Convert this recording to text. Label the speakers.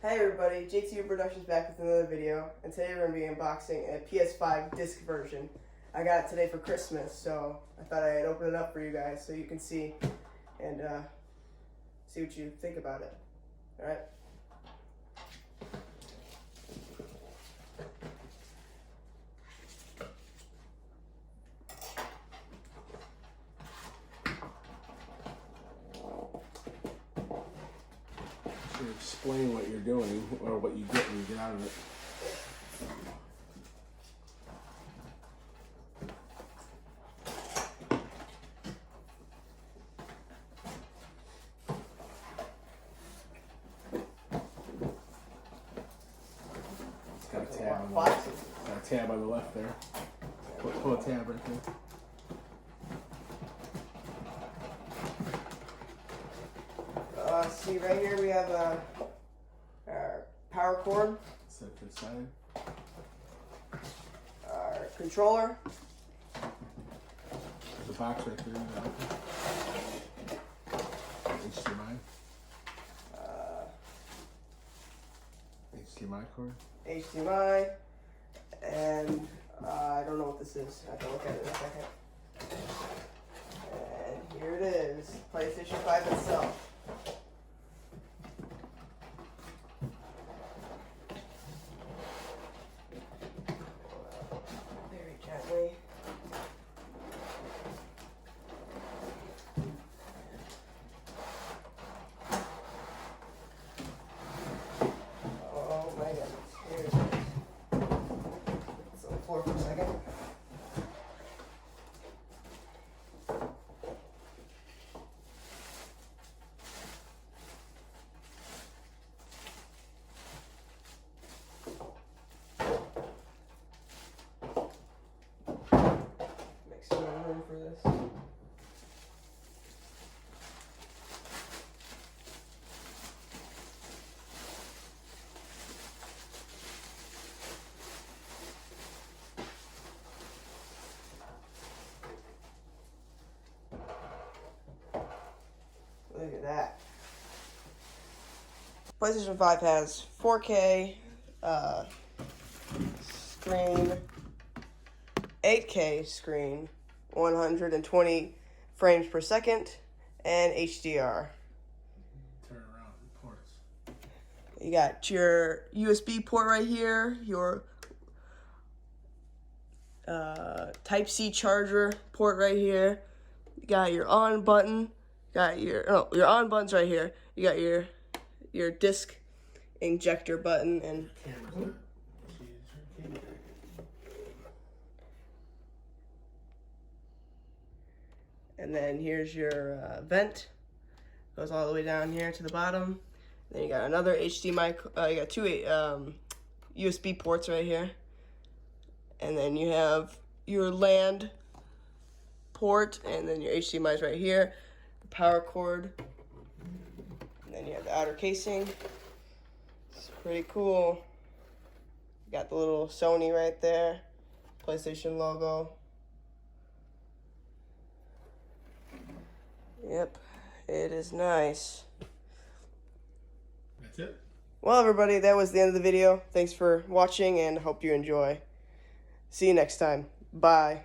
Speaker 1: Hey everybody, JTU Productions back with another video, and today we're going to be unboxing a PS5 disc version. I got it today for Christmas, so I thought I'd open it up for you guys so you can see and see what you think about it. Alright?
Speaker 2: Explain what you're doing or what you get when you get out of it. It's got a tab on the left. Got a tab on the left there. Pull a tab right there.
Speaker 1: See right here we have our power cord,
Speaker 2: Set to the side.
Speaker 1: our controller,
Speaker 2: There's a box right there. HDMI. HDMI cord.
Speaker 1: HDMI, and I don't know what this is. I have to look at it in a second. And here it is, PlayStation 5 itself. Very gently. Oh my goodness. Here it is. It's on the floor for a second. Make some room for this. Look at that. PlayStation 5 has 4K screen, 8K screen, 120 frames per second, and HDR.
Speaker 2: Turn around the ports.
Speaker 1: You got your USB port right here, your Type-C charger port right here. You got your on button. Got your on button's right here. You got your disc injector button and then here's your vent. Goes all the way down here to the bottom. Then you got another HDMI. You got two USB ports right here, and then you have your LAN port, and then your HDMI is right here. Power cord, and then you have the outer casing. It's pretty cool. You got the little Sony right there, PlayStation logo. Yep, it is nice.
Speaker 2: That's it.
Speaker 1: Well, everybody, that was the end of the video. Thanks for watching and hope you enjoy. See you next time. Bye.